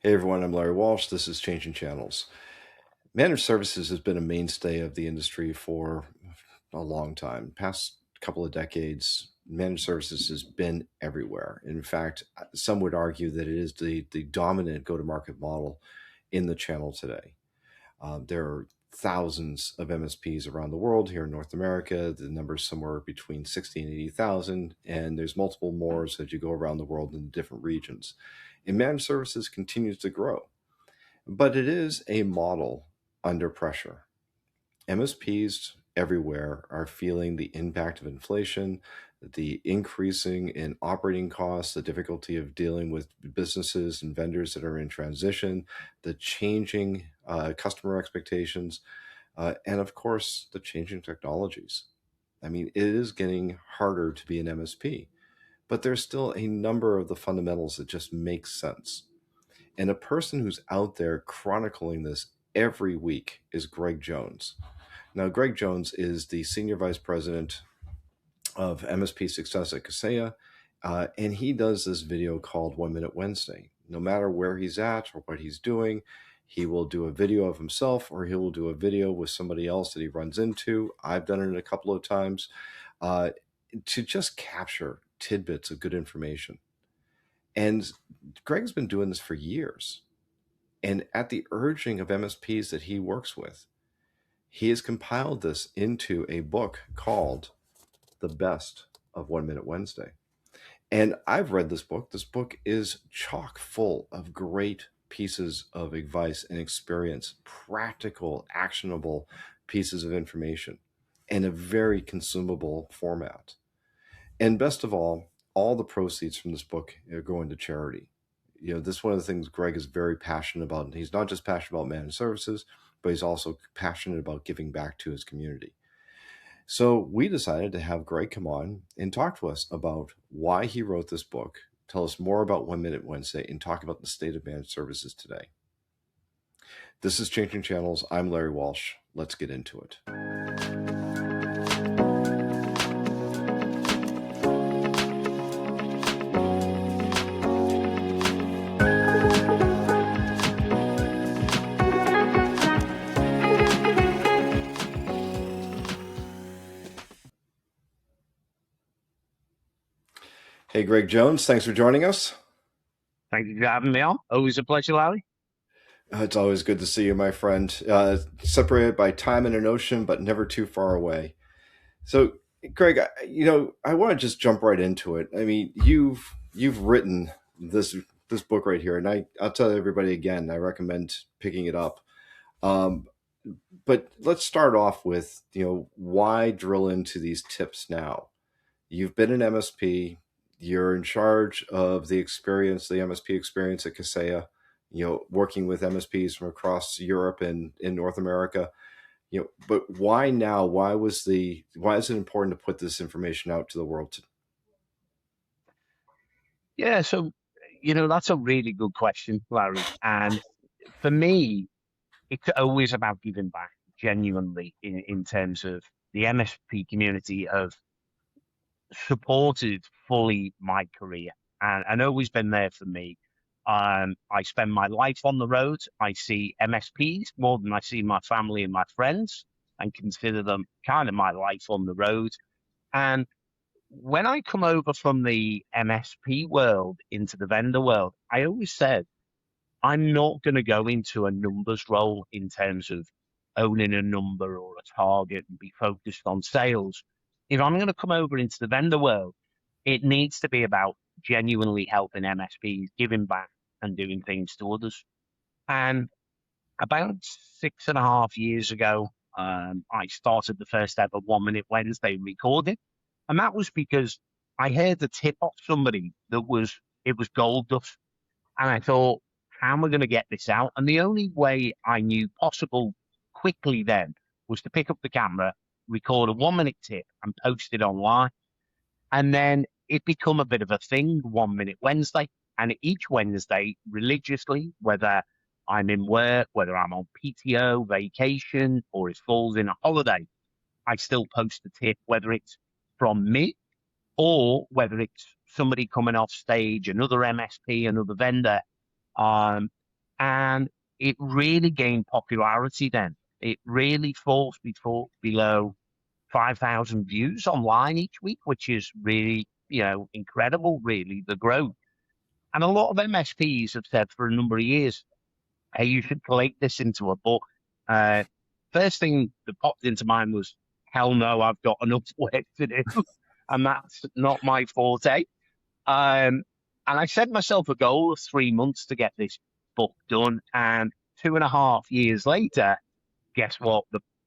Hey everyone, I'm Larry Walsh. This is Changing Channels. Managed services has been a mainstay of the industry for a long time. Past couple of decades, managed services has been everywhere. In fact, some would argue that it is the dominant go-to-market model in the channel today. There are thousands of MSPs around the world. Here in North America, the number is somewhere between 60 and 80,000, and there's multiple more as you go around the world in different regions. And managed services continues to grow, but it is a model under pressure. MSPs everywhere are feeling the impact of inflation, the increasing in operating costs, the difficulty of dealing with businesses and vendors that are in transition, the changing customer expectations, and of course, the changing technologies. I mean, it is getting harder to be an MSP, but there's still a number of the fundamentals that just make sense. And a person who's out there chronicling this every week is Greg Jones. Now, Greg Jones is the Senior Vice President of MSP Success at Kaseya, and he does this video called 1 Minute Wednesday. No matter where he's at or what he's doing, he will do a video of himself or he will do a video with somebody else that he runs into. I've done it a couple of times to just capture tidbits of good information. And Greg's been doing this for years. And at the urging of MSPs that he works with, he has compiled this into a book called The Best of 1 Minute Wednesday. And I've read this book. This book is chock full of great pieces of advice and experience, practical, actionable pieces of information in a very consumable format. And best of all the proceeds from this book are going to charity. This is one of the things Greg is very passionate about. And he's not just passionate about managed services, but he's also passionate about giving back to his community. So we decided to have Greg come on and talk to us about why he wrote this book, tell us more about 1 Minute Wednesday, and talk about the state of managed services today. This is Changing Channels. I'm Larry Walsh. Let's get into it. Hey, Greg Jones, thanks for joining us. Thank you for having me on. Always a pleasure, Larry. It's always good to see you, my friend. Separated by time and an ocean, but never too far away. So, Greg, I want to just jump right into it. I mean, you've written this book right here, and I'll tell everybody again, I recommend picking it up. But let's start off with why drill into these tips now. You've been an MSP. You're in charge of the MSP experience at Kaseya, working with MSPs from across Europe and in North America. But why now? Why is it important to put this information out to the world? Yeah, so that's a really good question, Larry. And for me, it's always about giving back genuinely in terms of the MSP community have supported fully my career and always been there for me. I spend my life on the road. I see MSPs more than I see my family and my friends and consider them kind of my life on the road. And when I come over from the MSP world into the vendor world, I always said, I'm not going to go into a numbers role in terms of owning a number or a target and be focused on sales. If I'm going to come over into the vendor world, it needs to be about genuinely helping MSPs, giving back and doing things to others. And about 6.5 years ago, I started the first ever 1 Minute Wednesday recording. And that was because I heard the tip off somebody that it was gold dust. And I thought, how am I going to get this out? And the only way I knew possible quickly then was to pick up the camera, record a 1 minute tip and post it online. And then it become a bit of a thing, 1 Minute Wednesday. And each Wednesday, religiously, whether I'm in work, whether I'm on PTO, vacation, or it falls in a holiday, I still post a tip, whether it's from me or whether it's somebody coming off stage, another MSP, another vendor, and it really gained popularity then. It really falls below 5,000 views online each week, which is really, incredible, really, the growth. And a lot of MSPs have said for a number of years, hey, you should collate this into a book. Uh, First thing that popped into mind was, hell no, I've got enough work to do, and that's not my forte. Um, and I set myself a goal of 3 months to get this book done. And 2.5 years later, guess what?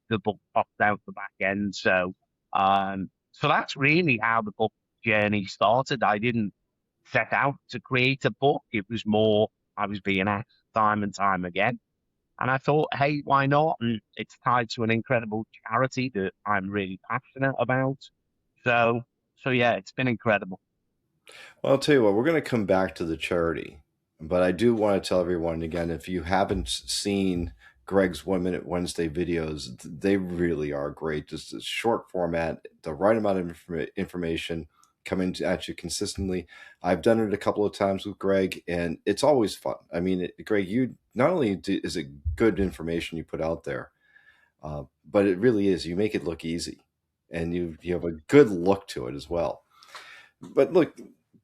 The book popped out the back end. So that's really how the book journey started. I didn't set out to create a book. It was more I was being asked time and time again. And I thought, hey, why not? And it's tied to an incredible charity that I'm really passionate about. So, so yeah, it's been incredible. Well, I'll tell you what, we're going to come back to the charity, but I do want to tell everyone again, if you haven't seen Greg's 1 Minute Wednesday videos, they really are great. Just a short format, the right amount of information coming at you consistently. I've done it a couple of times with Greg, and it's always fun. I mean, Greg, you not only is it good information you put out there, but it really is. You make it look easy, and you have a good look to it as well. But look,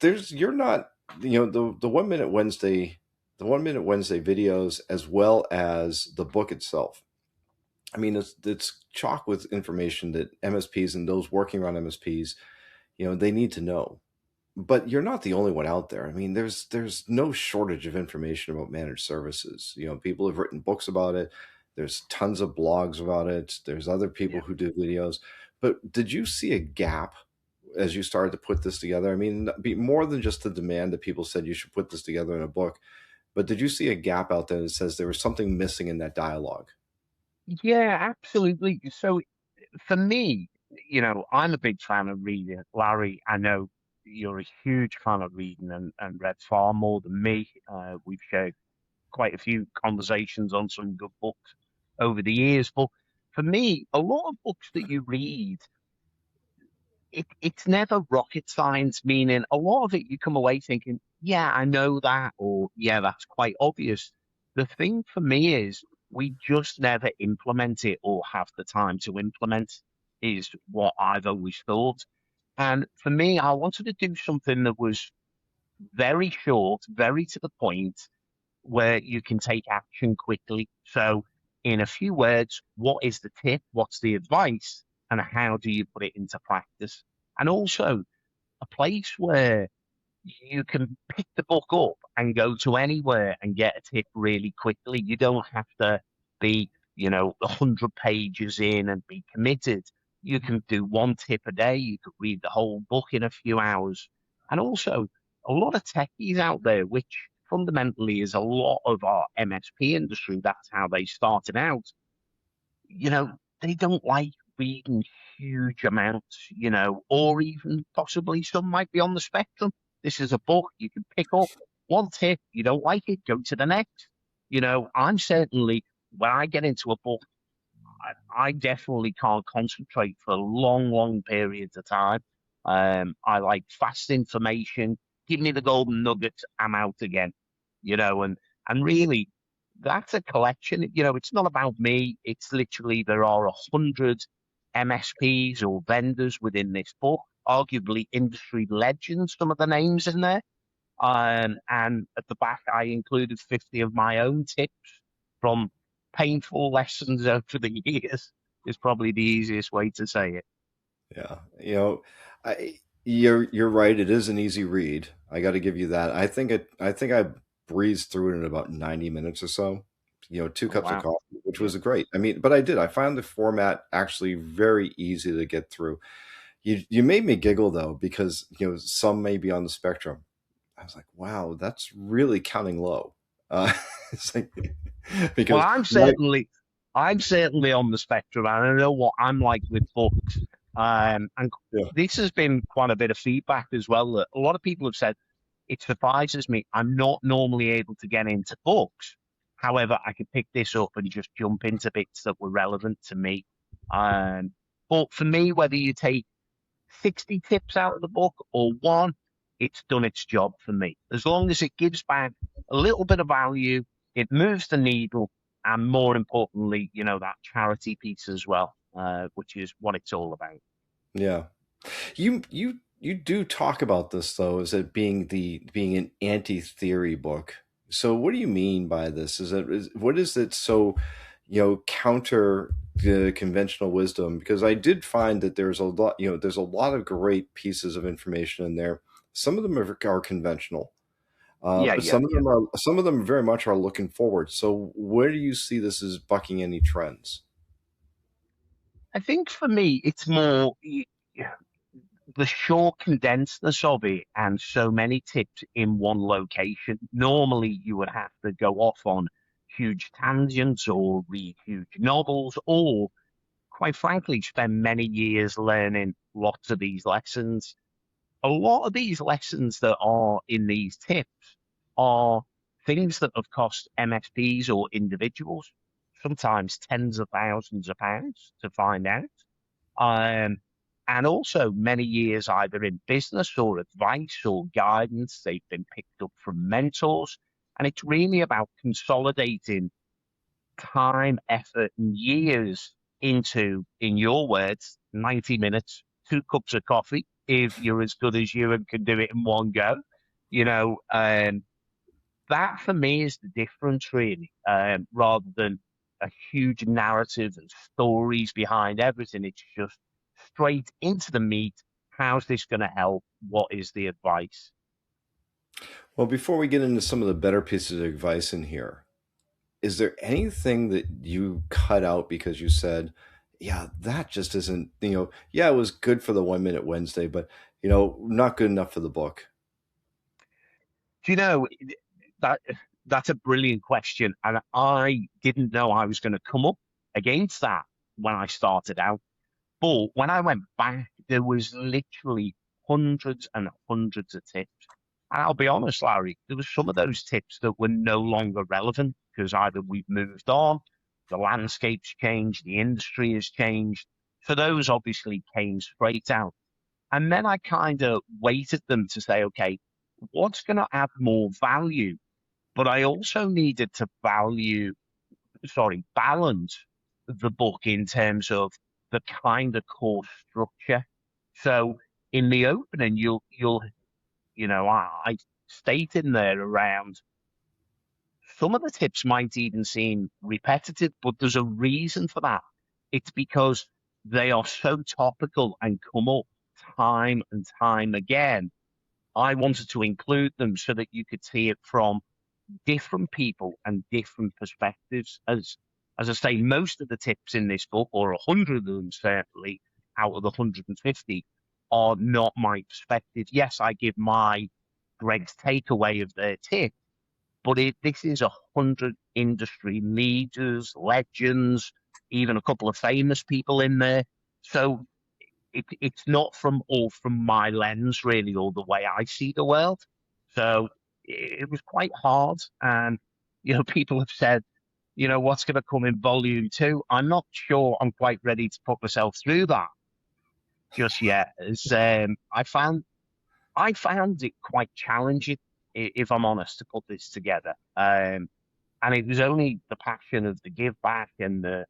there's you're not the 1 Minute Wednesday, the 1 Minute Wednesday videos as well as the book itself. I mean, it's chock with information that MSPs and those working around MSPs, they need to know. But you're not the only one out there. I mean, there's no shortage of information about managed services. People have written books about it. There's tons of blogs about it. There's other people Yeah. who do videos. But did you see a gap as you started to put this together? I mean, be more than just the demand that people said you should put this together in a book, but did you see a gap out there that says there was something missing in that dialogue? Yeah, absolutely. So for me, I'm a big fan of reading. Larry, I know you're a huge fan of reading and read far more than me. We've shared quite a few conversations on some good books over the years. But for me, a lot of books that you read, it's never rocket science, meaning a lot of it you come away thinking, yeah, I know that, or yeah, that's quite obvious. The thing for me is we just never implement it or have the time to implement is what I've always thought. And for me, I wanted to do something that was very short, very to the point, where you can take action quickly. So, in a few words, what is the tip? What's the advice? And how do you put it into practice? And also a place where you can pick the book up and go to anywhere and get a tip really quickly. You don't have to be, 100 pages in and be committed. You can do one tip a day. You could read the whole book in a few hours. And also, a lot of techies out there, which fundamentally is a lot of our MSP industry. That's how they started out. You know, they don't like reading huge amounts, or even possibly some might be on the spectrum. This is a book you can pick up, one tip, you don't like it, go to the next. I'm certainly, when I get into a book, I definitely can't concentrate for long, long periods of time. I like fast information. Give me the golden nuggets, I'm out again. And really, that's a collection. It's not about me. It's literally there are 100 MSPs or vendors within this book, arguably industry legends. Some of the names in there. And at the back, I included 50 of my own tips from painful lessons over the years, is probably the easiest way to say it. Yeah, you're right. It is an easy read. I got to give you that. I think I breezed through it in about 90 minutes or so. Two Oh, cups of wow. coffee, which Yeah. was great. I mean, but I did. I found the format actually very easy to get through. You made me giggle though because some may be on the spectrum. I was like, wow, that's really counting low. It's like Well, because I'm my certainly, I'm certainly on the spectrum, and I know what I'm like with books. And yeah. this has been quite a bit of feedback as well. That a lot of people have said it surprises me. I'm not normally able to get into books. However, I could pick this up and just jump into bits that were relevant to me. Um, but for me, whether you take 60 tips out of the book or one, it's done its job for me. As long as it gives back a little bit of value, it moves the needle, and more importantly, that charity piece as well, which is what it's all about. Yeah. You do talk about this though, as it being an anti-theory book. So what do you mean by this? What is it so, counter the conventional wisdom? Because I did find that there's a lot of great pieces of information in there. Some of them are conventional, Yeah, but yeah, yeah. some of them very much are looking forward. So where do you see this as bucking any trends? I think for me, it's more the short condensedness of it and so many tips in one location. Normally, you would have to go off on huge tangents or read huge novels or, quite frankly, spend many years learning lots of these lessons. A lot of these lessons that are in these tips are things that have cost MSPs or individuals sometimes tens of thousands of pounds to find out. Um, and also many years either in business or advice or guidance. They've been picked up from mentors. And it's really about consolidating time, effort, and years into, in your words, 90 minutes, 2 cups of coffee, if you're as good as you and can do it in one go. You know, um, that for me is the difference, really, rather than a huge narrative and stories behind everything. It's just straight into the meat. How's this going to help? What is the advice? Well, before we get into some of the better pieces of advice in here, is there anything that you cut out because you said, yeah, that just isn't, yeah, it was good for the 1 minute Wednesday, but, not good enough for the book? Do you know that that's a brilliant question, and I didn't know I was going to come up against that when I started out. But when I went back, there was literally hundreds and hundreds of tips. And I'll be honest, Larry, there were some of those tips that were no longer relevant because either we've moved on, the landscape's changed, the industry has changed. So those obviously came straight out. And then I kind of weighted them to say, okay, what's going to add more value? But I also needed to balance the book in terms of the kind of core structure. So in the opening, I state in there around some of the tips might even seem repetitive, but there's a reason for that. It's because they are so topical and come up time and time again. I wanted to include them so that you could see it from different people and different perspectives. As I say, most of the tips in this book, or 100 of them certainly, out of the 150, are not my perspective. Yes, I give my Greg's takeaway of their tip, but this is 100 industry leaders, legends, even a couple of famous people in there. So it's not from all from my lens really, or the way I see the world. So it was quite hard, and people have said, what's going to come in volume 2. I'm not sure I'm quite ready to put myself through that just yet. As I found it quite challenging, if I'm honest, to put this together. And it was only the passion of the give back and the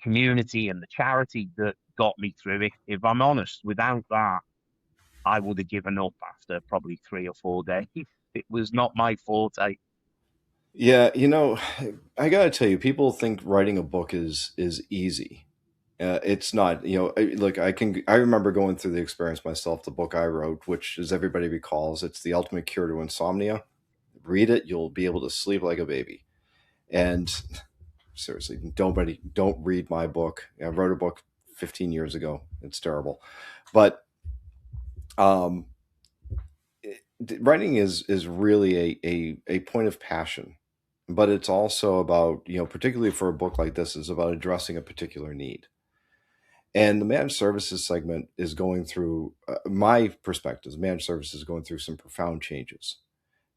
community and the charity that got me through it. If I'm honest, without that, I would have given up after probably 3 or 4 days. It was not my forte. Yeah, I gotta tell you, people think writing a book is easy. It's not. Look, I remember going through the experience myself. The book I wrote, which, as everybody recalls, it's the ultimate cure to insomnia. Read it, you'll be able to sleep like a baby. And seriously, don't read my book. I wrote a book 15 years ago. It's terrible, but um, writing is really a point of passion, but it's also about, particularly for a book like this, is about addressing a particular need. And the managed services segment is going through, my perspective, managed services is going through some profound changes.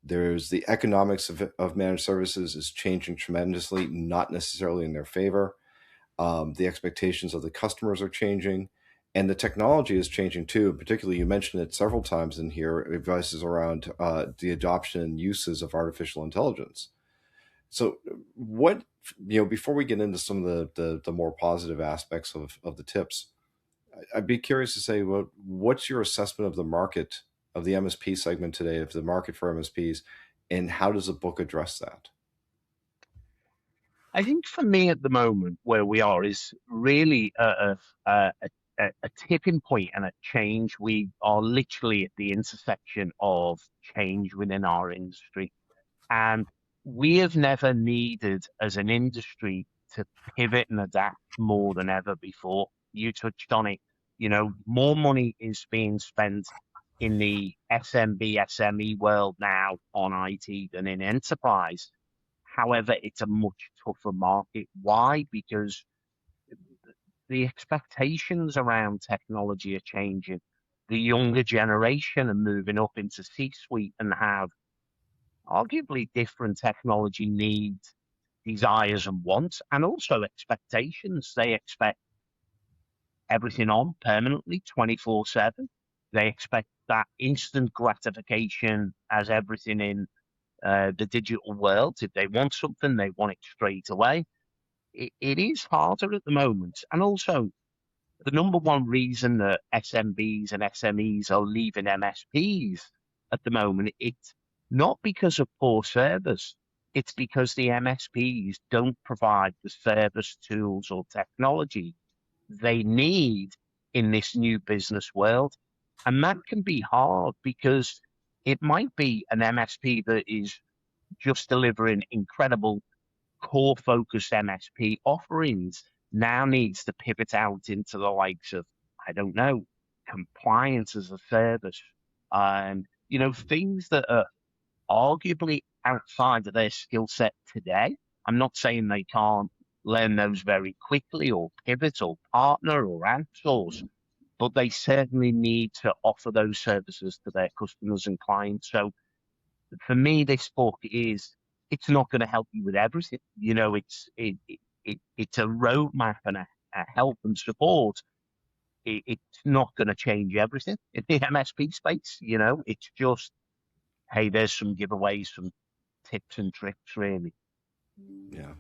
There's the economics of managed services is changing tremendously, not necessarily in their favor. The expectations of the customers are changing, and the technology is changing too. Particularly, you mentioned it several times in here, advices around the adoption and uses of artificial intelligence. So, what before we get into some of the more positive aspects of the tips, I'd be curious to say, what's your assessment of the market of the MSP segment today, of the market for MSPs, and how does the book address that? I think for me at the moment where we are is really a, a tipping point and a change. We are literally at the intersection of change within our industry. And we have never needed as an industry to pivot and adapt more than ever before. You touched on it. More money is being spent in the SMB, SME world now on IT than in enterprise. However, it's a much tougher market. Why? Because the expectations around technology are changing. The younger generation are moving up into C-suite and have arguably different technology needs, desires, and wants, and also expectations. They expect everything on permanently, 24/7. They expect that instant gratification as everything in the digital world. If they want something, they want it straight away. It is harder at the moment. And also, the number one reason that SMBs and SMEs are leaving MSPs at the moment, it's not because of poor service. It's because the MSPs don't provide the service tools or technology they need in this new business world. And that can be hard because it might be an MSP that is just delivering incredible core focused MSP offerings now needs to pivot out into the likes of, I don't know, compliance as a service. Things that are arguably outside of their skill set today. I'm not saying they can't learn those very quickly or pivot or partner or outsource, but they certainly need to offer those services to their customers and clients. So for me, this book it's not going to help you with everything. It's a roadmap and a help and support. It's not going to change everything in the MSP space. It's just, hey, there's some giveaways, some tips and tricks, really. Yeah,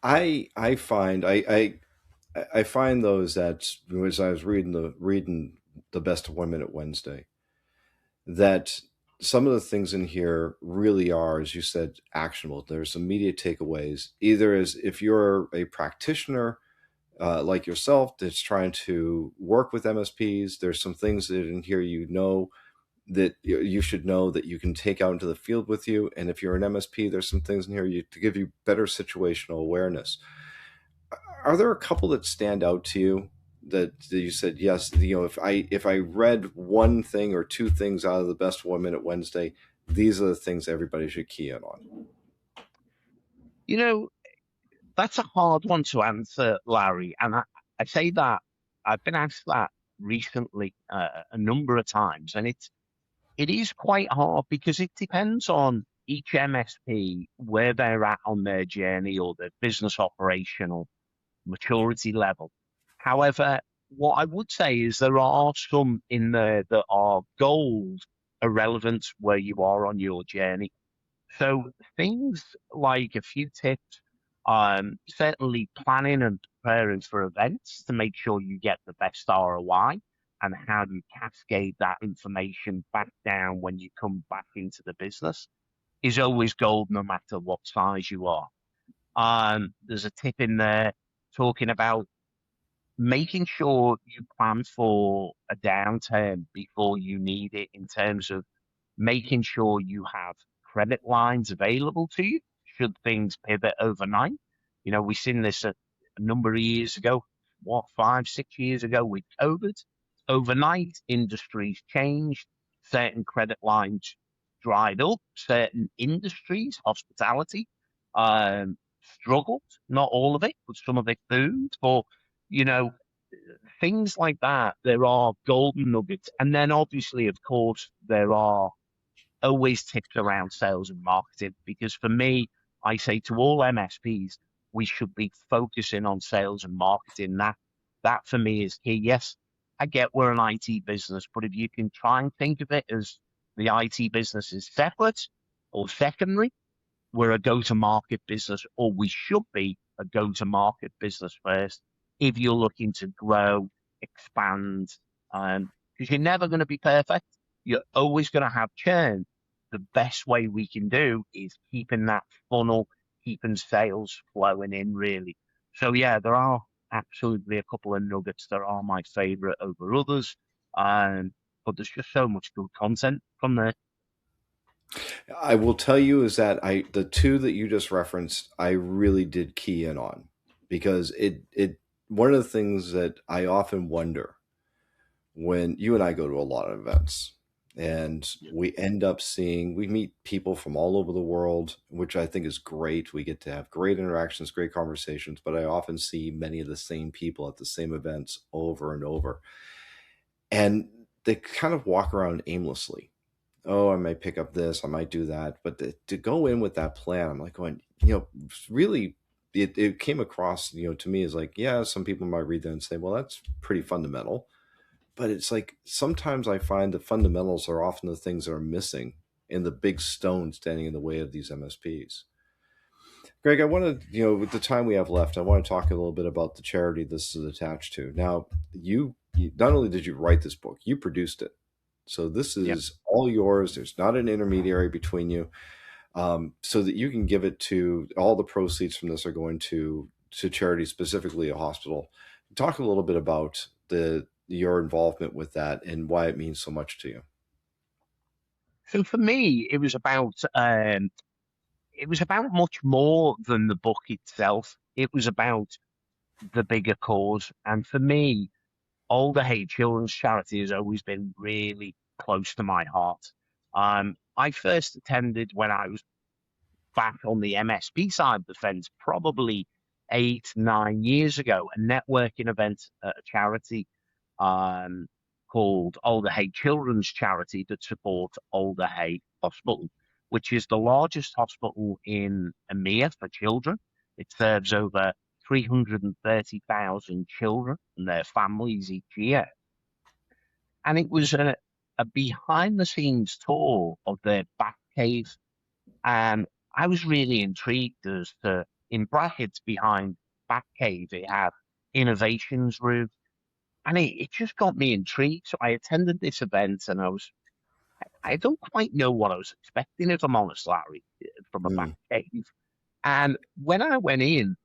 I find I find those that, as I was reading the best of 1 Minute Wednesday, that some of the things in here really are, as you said, actionable. There's immediate takeaways. Either as if you're a practitioner like yourself that's trying to work with MSPs, there's some things that in here that you should know that you can take out into the field with you. And if you're an MSP, there's some things in here to give you better situational awareness. Are there a couple that stand out to you that you said, yes, if I read one thing or two things out of the best 1 Minute Wednesday, these are the things everybody should key in on? You know, that's a hard one to answer, Larry. And I say that I've been asked that recently a number of times, and it is quite hard because it depends on each MSP where they're at on their journey or their business operational maturity level. However, what I would say is there are some in there that are gold irrelevant where you are on your journey. So things like a few tips, certainly planning and preparing for events to make sure you get the best ROI and how you cascade that information back down when you come back into the business is always gold no matter what size you are. There's a tip in there talking about making sure you plan for a downturn before you need it in terms of making sure you have credit lines available to you should things pivot overnight. We've seen this a number of years ago, what, 5, 6 years ago with COVID. Overnight, industries changed, certain credit lines dried up, certain industries, hospitality, struggled. Not all of it, but some of it boomed. But, you know, things like that, there are golden nuggets. And then obviously, of course, there are always tips around sales and marketing because for me, I say to all MSPs, we should be focusing on sales and marketing. That for me is key. Yes, I get we're an IT business, but if you can try and think of it as the IT business is separate or secondary, we're a go-to-market business, or we should be a go-to-market business first if you're looking to grow, expand, because you're never going to be perfect. You're always going to have churn. The best way we can do is keeping that funnel, keeping sales flowing in, really. So yeah, there are absolutely a couple of nuggets that are my favorite over others. But there's just so much good content from there. I will tell you is that the two that you just referenced, I really did key in on because it one of the things that I often wonder when you and I go to a lot of events and Yeah. we end up seeing we meet people from all over the world, which I think is great. We get to have great interactions, great conversations, but I often see many of the same people at the same events over and over. And they kind of walk around aimlessly. Oh, I might pick up this, I might do that. But to go in with that plan, I'm like going, really, it came across, to me as like, yeah, some people might read that and say, well, that's pretty fundamental. But it's like sometimes I find the fundamentals are often the things that are missing in the big stone standing in the way of these MSPs. Greg, I want to, with the time we have left, I want to talk a little bit about the charity this is attached to. Now, you not only did you write this book, you produced it. So this Yeah. is all yours. There's not an intermediary between you, so that you can give it to all the proceeds from this are going to charity, specifically a hospital. Talk a little bit about the your involvement with that and why it means so much to you. So for me, it was about much more than the book itself. It was about the bigger cause. And for me, Older Hate Children's Charity has always been really close to my heart. I first attended when I was back on the MSP side of the fence, probably 8, 9 years ago, a networking event at a charity um, called Older Hay Children's Charity that supports Older Hay Hospital, which is the largest hospital in EMEA for children. It serves over 330,000 children and their families each year. And it was a behind the scenes tour of their back cave, and I was really intrigued as to, in brackets behind Batcave, it had innovations room, and it just got me intrigued. So I attended this event, and I don't quite know what I was expecting, if I'm honest, Larry, from a Mm, Batcave. And when I went in,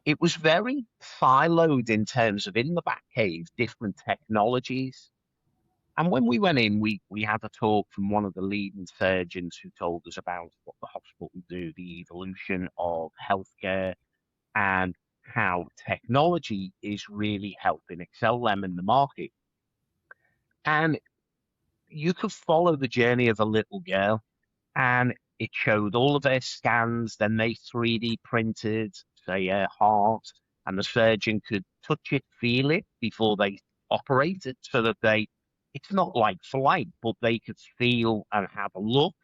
it was very siloed in terms of in the Batcave, different technologies. And when we went in, we had a talk from one of the leading surgeons who told us about what the hospital do, the evolution of healthcare, and how technology is really helping excel them in the market. And you could follow the journey of a little girl, and it showed all of their scans. Then they 3D printed, say, a heart, and the surgeon could touch it, feel it before they operate it, so that it's not like for like, but they could feel and have a look.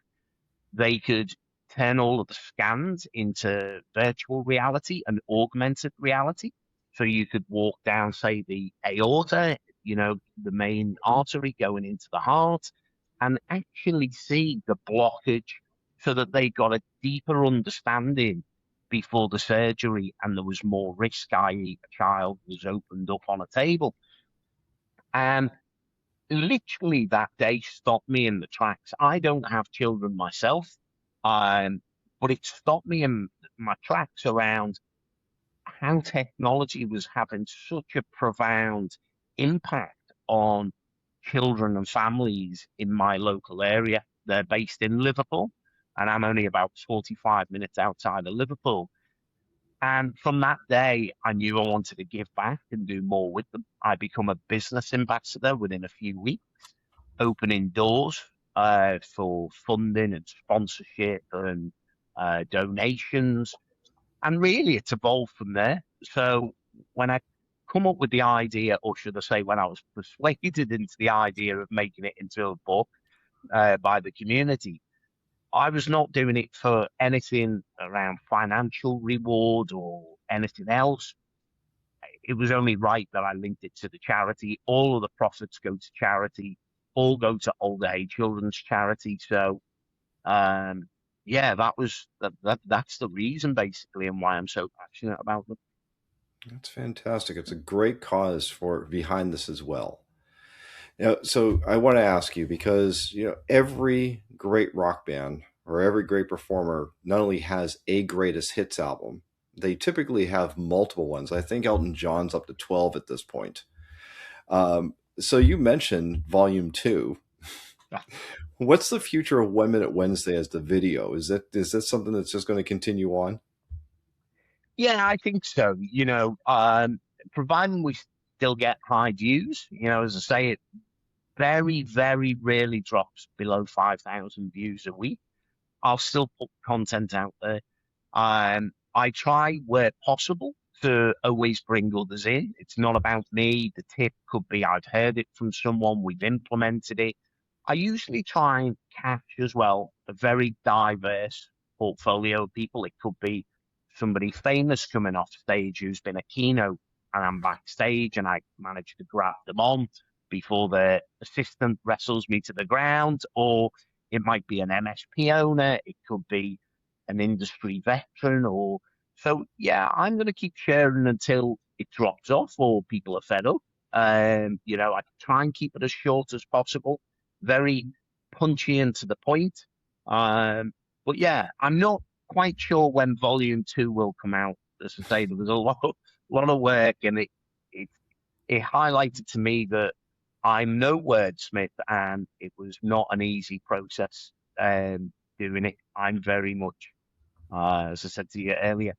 They could turn all of the scans into virtual reality and augmented reality. So you could walk down, say, the aorta, the main artery going into the heart, and actually see the blockage so that they got a deeper understanding before the surgery and there was more risk, i.e., a child was opened up on a table. And literally that day stopped me in the tracks. I don't have children myself, um, but it stopped me in my tracks around how technology was having such a profound impact on children and families in my local area. They're based in Liverpool, and I'm only about 45 minutes outside of Liverpool. And from that day, I knew I wanted to give back and do more with them. I become a business ambassador within a few weeks, opening doors for funding and sponsorship and donations. And really, it's evolved from there. So when I come up with the idea, or should I say, when I was persuaded into the idea of making it into a book by the community, I was not doing it for anything around financial reward or anything else. It was only right that I linked it to the charity. All of the profits go to charity, all go to older age children's charity. So, um, yeah, that's the reason basically, and why I'm so passionate about them. That's fantastic. It's a great cause for behind this as well. So I want to ask you because every great rock band or every great performer not only has a greatest hits album, they typically have multiple ones. I think Elton John's up to 12 at this point. So you mentioned Volume Two. What's the future of 1 Minute Wednesday as the video? Is that something that's just going to continue on? Yeah, I think so. Providing we still get high views, as I say, it very, very rarely drops below 5,000 views a week. I'll still put content out there. I try where possible to always bring others in. It's not about me. The tip could be I've heard it from someone, we've implemented it. I usually try and catch as well a very diverse portfolio of people. It could be somebody famous coming off stage who's been a keynote and I'm backstage and I manage to grab them on before the assistant wrestles me to the ground, or it might be an MSP owner, it could be an industry veteran, or so. Yeah, I'm going to keep sharing until it drops off or people are fed up. I try and keep it as short as possible, very punchy and to the point. Um, but yeah, I'm not quite sure when Volume Two will come out. As I say, there was a lot of work, and it it highlighted to me that I'm no wordsmith, and it was not an easy process doing it. I'm very much, as I said to you earlier,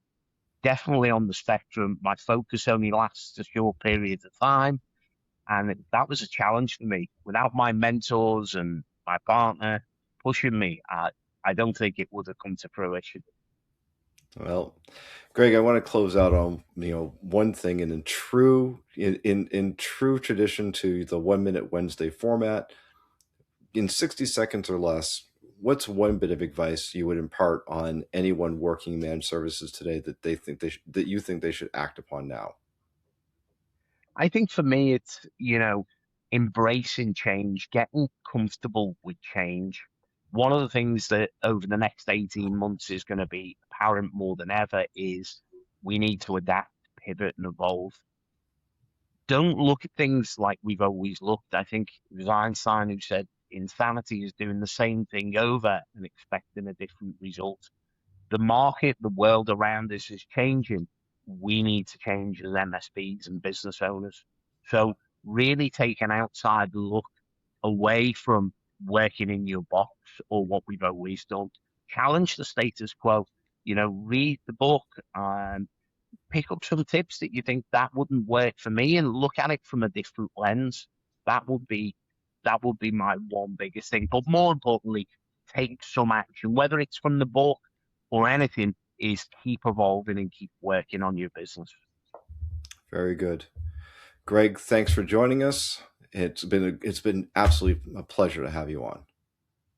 definitely on the spectrum. My focus only lasts a short period of time, and that was a challenge for me. Without my mentors and my partner pushing me, I don't think it would have come to fruition. Well, Greg, I want to close out on one thing, and in true tradition to the 1 Minute Wednesday format, in 60 seconds or less, what's one bit of advice you would impart on anyone working managed services today that that you think they should act upon now? I think for me, it's, embracing change, getting comfortable with change. One of the things that over the next 18 months is going to be apparent more than ever is we need to adapt, pivot, and evolve. Don't look at things like we've always looked. I think it was Einstein who said insanity is doing the same thing over and expecting a different result. The market, the world around us is changing. We need to change as MSPs and business owners. So really take an outside look away from working in your box or what we've always done. Challenge the status quo. Read the book and pick up some tips that you think that wouldn't work for me and look at it from a different lens. That would be that would be my one biggest thing. But more importantly, take some action, whether it's from the book or anything, is keep evolving and keep working on your business. Very good. Greg, thanks for joining us. It's been absolutely a pleasure to have you on.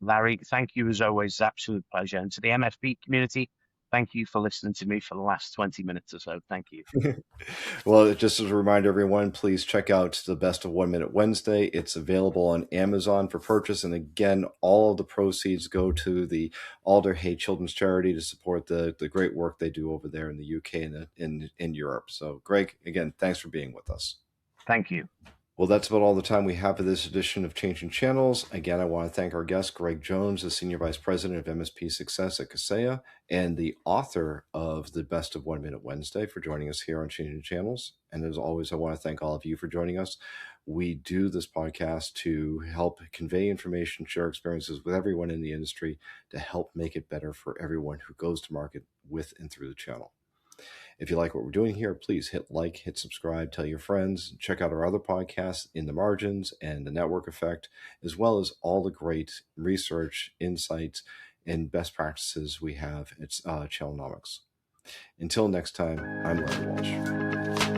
Larry, thank you as always. Absolute pleasure. And to the MFP community, thank you for listening to me for the last 20 minutes or so. Thank you. Well, just as a reminder, everyone, please check out the Best of 1 Minute Wednesday. It's available on Amazon for purchase. And again, all of the proceeds go to the Alder Hey Children's Charity to support the great work they do over there in the UK and in Europe. So, Greg, again, thanks for being with us. Thank you. Well, that's about all the time we have for this edition of Changing Channels. Again, I want to thank our guest, Greg Jones, the Senior Vice President of MSP Success at Kaseya and the author of The Best of 1 Minute Wednesday, for joining us here on Changing Channels. And as always, I want to thank all of you for joining us. We do this podcast to help convey information, share experiences with everyone in the industry to help make it better for everyone who goes to market with and through the channel. If you like what we're doing here, please hit like, hit subscribe, tell your friends, check out our other podcasts, In the Margins and The Network Effect, as well as all the great research, insights, and best practices we have at Channelnomics. Until next time, I'm Larry Walsh.